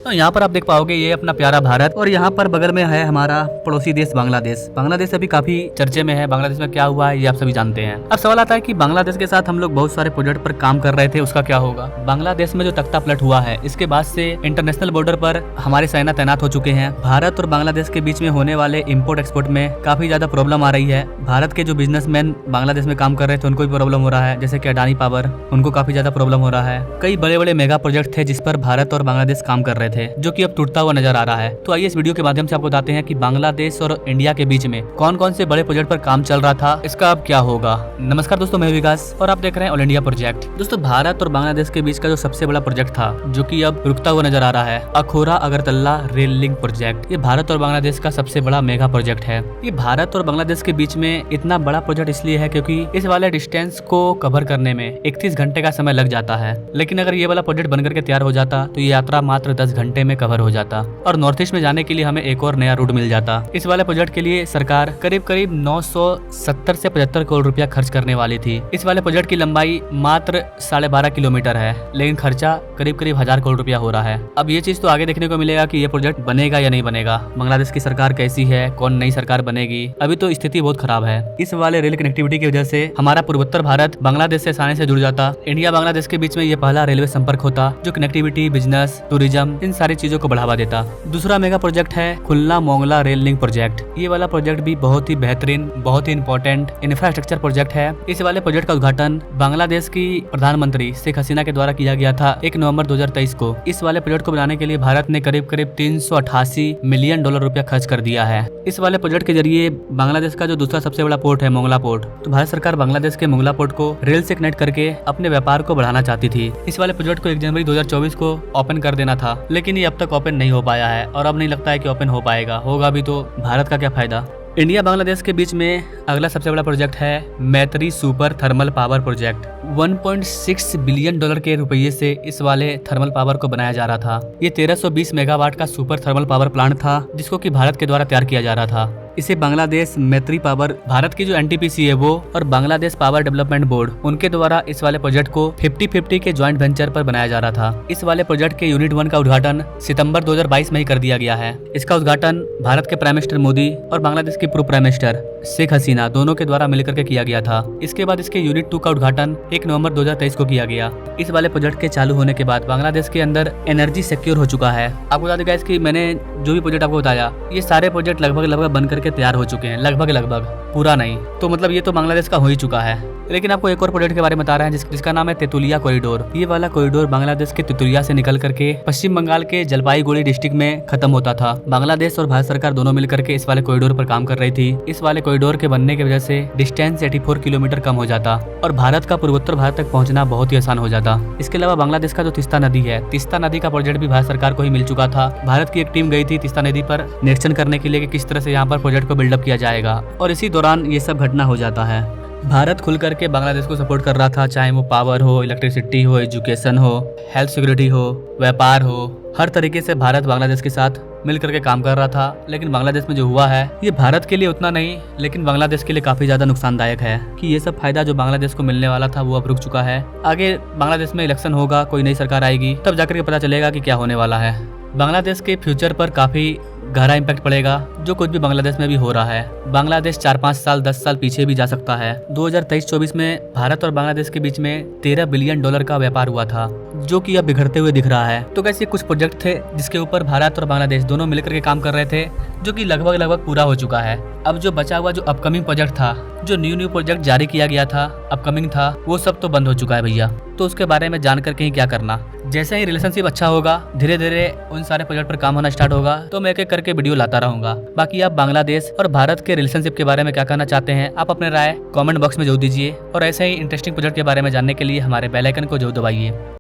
तो यहाँ पर आप देख पाओगे ये अपना प्यारा भारत और यहाँ पर बगल में है हमारा पड़ोसी देश बांग्लादेश। बांग्लादेश अभी काफी चर्चे में है। बांग्लादेश में क्या हुआ है ये आप सभी जानते हैं। अब सवाल आता है कि बांग्लादेश के साथ हम लोग बहुत सारे प्रोजेक्ट पर काम कर रहे थे, उसका क्या होगा। बांग्लादेश में जो तख्ता पलट हुआ है इसके बाद से इंटरनेशनल बॉर्डर पर हमारे सेना तैनात हो चुके हैं। भारत और बांग्लादेश के बीच में होने वाले इम्पोर्ट एक्सपोर्ट में काफी ज्यादा प्रॉब्लम आ रही है। भारत के जो बिजनेसमैन बांग्लादेश में काम कर रहे थे उनको भी प्रॉब्लम हो रहा है, जैसे कि अडानी पावर, उनको काफी ज्यादा प्रॉब्लम हो रहा है। कई बड़े बड़े मेगा प्रोजेक्ट थे जिस पर भारत और बांग्लादेश काम कर रहे थे, जो कि अब टूटता हुआ नजर आ रहा है। तो आइए इस वीडियो के माध्यम से आपको बताते हैं कि बांग्लादेश और इंडिया के बीच में कौन कौन से बड़े प्रोजेक्ट पर काम चल रहा था, इसका अब क्या होगा। नमस्कार दोस्तों, मैं विकास और आप देख रहे हैं ऑल इंडिया प्रोजेक्ट। दोस्तों, भारत और बांग्लादेश के बीच का जो सबसे बड़ा प्रोजेक्ट था, जो कि अब रुकता हुआ नजर आ रहा है, Akhaura Agartala rail link project. ये भारत और बांग्लादेश का सबसे बड़ा मेगा प्रोजेक्ट है। ये भारत और बांग्लादेश के बीच में इतना बड़ा प्रोजेक्ट इसलिए है क्योंकि इस वाले डिस्टेंस को कवर करने में 31 घंटे का समय लग जाता है। लेकिन अगर ये वाला प्रोजेक्ट बनकर के तैयार हो जाता तो ये यात्रा मात्र 10 घंटे में कवर हो जाता और नॉर्थ ईस्ट में जाने के लिए हमें एक और नया रूट मिल जाता। इस वाले प्रोजेक्ट के लिए सरकार करीब 970 से 75 करोड़ रुपया खर्च करने वाली थी। इस वाले प्रोजेक्ट की लंबाई मात्र 12.5 किलोमीटर है, लेकिन खर्चा करीब 1000 करोड़ रुपया हो रहा है। अब ये चीज तो आगे देखने को मिलेगा कि ये प्रोजेक्ट बनेगा या नहीं बनेगा। बांग्लादेश की सरकार कैसी है, कौन नई सरकार बनेगी, अभी तो स्थिति बहुत खराब है। इस वाले रेल कनेक्टिविटी की वजह से हमारा पूर्वोत्तर भारत बांग्लादेश से आसानी से जुड़ जाता। इंडिया बांग्लादेश के बीच में ये पहला रेलवे संपर्क होता जो कनेक्टिविटी, बिजनेस, टूरिज्म, इन सारी चीजों को बढ़ावा देता। दूसरा मेगा प्रोजेक्ट है खुलना मोंगला रेल लिंक प्रोजेक्ट। ये वाला प्रोजेक्ट भी बहुत ही बेहतरीन, बहुत ही इंपॉर्टेंट इंफ्रास्ट्रक्चर प्रोजेक्ट है। इस वाले प्रोजेक्ट का उद्घाटन बांग्लादेश की प्रधानमंत्री शेख हसीना के द्वारा किया गया था 1 नवंबर 2023 को। इस वाले प्रोजेक्ट को बनाने के लिए भारत ने करीब 388 मिलियन डॉलर रुपया खर्च कर दिया है। इस वाले प्रोजेक्ट के जरिए बांग्लादेश का जो दूसरा सबसे बड़ा पोर्ट है मोंगला पोर्ट, तो भारत सरकार बांग्लादेश के मोंगला पोर्ट को रेल से कनेक्ट करके अपने व्यापार को बढ़ाना चाहती थी। इस वाले प्रोजेक्ट को 1 जनवरी 2024 को ओपन कर देना था, लेकिन ये अब तक ओपन नहीं हो पाया है और अब नहीं लगता है कि ओपन हो पाएगा। होगा भी तो भारत का क्या फायदा। इंडिया बांग्लादेश के बीच में अगला सबसे बड़ा प्रोजेक्ट है मैत्री super thermal power project. 1.6 billion dollar के रुपये से इस वाले थर्मल पावर को बनाया जा रहा था। ये 1320 मेगावाट का सुपर थर्मल पावर प्लांट था जिसको कि भारत के द्वारा तैयार किया जा रहा था। इसे बांग्लादेश मैत्री पावर, भारत की जो एनटीपीसी है वो और बांग्लादेश पावर डेवलपमेंट बोर्ड, उनके द्वारा इस वाले प्रोजेक्ट को 50-50 के ज्वाइंट वेंचर पर बनाया जा रहा था। इस वाले प्रोजेक्ट के यूनिट 1 का उद्घाटन सितंबर 2022 में ही कर दिया गया है। इसका उद्घाटन भारत के प्राइम मिनिस्टर मोदी और बांग्लादेश के पूर्व प्राइम मिनिस्टर शेख हसीना दोनों के द्वारा मिलकर के किया गया था। इसके बाद इसके यूनिट 2 का उद्घाटन 1 नवंबर 2023 को किया गया। इस वाले प्रोजेक्ट के चालू होने के बाद बांग्लादेश के अंदर एनर्जी सिक्योर हो चुका है। आपको बता दें कि मैंने जो भी प्रोजेक्ट आपको बताया, ये सारे प्रोजेक्ट लगभग बनकर के तैयार हो चुके हैं। लगभग, पूरा नहीं तो मतलब ये तो बांग्लादेश का हो ही चुका है। लेकिन आपको एक और प्रोजेक्ट के बारे में बता रहे हैं जिसका नाम है तेतुलिया कॉरिडोर। ये वाला कॉरिडोर बांग्लादेश के तेतुलिया से निकल करके पश्चिम बंगाल के जलपाईगुड़ी डिस्ट्रिक्ट में खत्म होता था। बांग्लादेश और भारत सरकार दोनों मिलकर के इस वाले कॉरिडोर पर काम कर रही थी। इस वाले कॉरिडोर के बनने की वजह से डिस्टेंस 84 किलोमीटर कम हो जाता और भारत का पूर्वोत्तर भारत तक पहुंचना बहुत ही आसान हो जाता। इसके अलावा बांग्लादेश का जो तिस्ता नदी है, तिस्ता नदी का प्रोजेक्ट भी भारत सरकार को ही मिल चुका था। भारत की एक टीम गई थी तिस्ता नदी पर निरीक्षण करने के लिए कि किस तरह से यहाँ पर प्रोजेक्ट को बिल्डअप किया जाएगा और इसी दौरान ये सब घटना हो जाता है। भारत खुल करके बांग्लादेश को सपोर्ट कर रहा था, चाहे वो पावर हो, इलेक्ट्रिसिटी हो, एजुकेशन हो, हेल्थ सिक्योरिटी हो, व्यापार हो, हर तरीके से भारत बांग्लादेश के साथ मिल करके काम कर रहा था। लेकिन बांग्लादेश में जो हुआ है ये भारत के लिए उतना नहीं, लेकिन बांग्लादेश के लिए काफी ज्यादा नुकसानदायक है कि ये सब फायदा जो बांग्लादेश को मिलने वाला था वो अब रुक चुका है। आगे बांग्लादेश में इलेक्शन होगा, कोई नई सरकार आएगी, तब जाकर के पता चलेगा कि क्या होने वाला है। बांग्लादेश के फ्यूचर पर काफी गहरा इम्पैक्ट पड़ेगा जो कुछ भी बांग्लादेश में भी हो रहा है। बांग्लादेश 4-5 साल 10 साल पीछे भी जा सकता है। 2023-24 में भारत और बांग्लादेश के बीच में 13 बिलियन डॉलर का व्यापार हुआ था, जो कि अब बिखरते हुए दिख रहा है। तो कैसे कुछ प्रोजेक्ट थे जिसके ऊपर भारत और बांग्लादेश दोनों मिलकर के काम कर रहे थे, जो कि लगभग पूरा हो चुका है। अब जो बचा हुआ जो अपकमिंग प्रोजेक्ट था, जो न्यू प्रोजेक्ट जारी किया गया था, अपकमिंग था, वो सब तो बंद हो चुका है भैया। तो उसके बारे में जान करके ही क्या करना। जैसे ही रिलेशनशिप अच्छा होगा, धीरे धीरे उन सारे प्रोजेक्ट पर काम होना स्टार्ट होगा, तो मैं एक एक करके वीडियो लाता रहूंगा। बाकी आप बांग्लादेश और भारत के रिलेशनशिप के बारे में क्या कहना चाहते हैं, आप अपने राय कमेंट बॉक्स में जरूर दीजिए और ऐसे ही इंटरेस्टिंग प्रोजेक्ट के बारे में जानने के लिए हमारे बेल आइकन को जरूर दबाइए।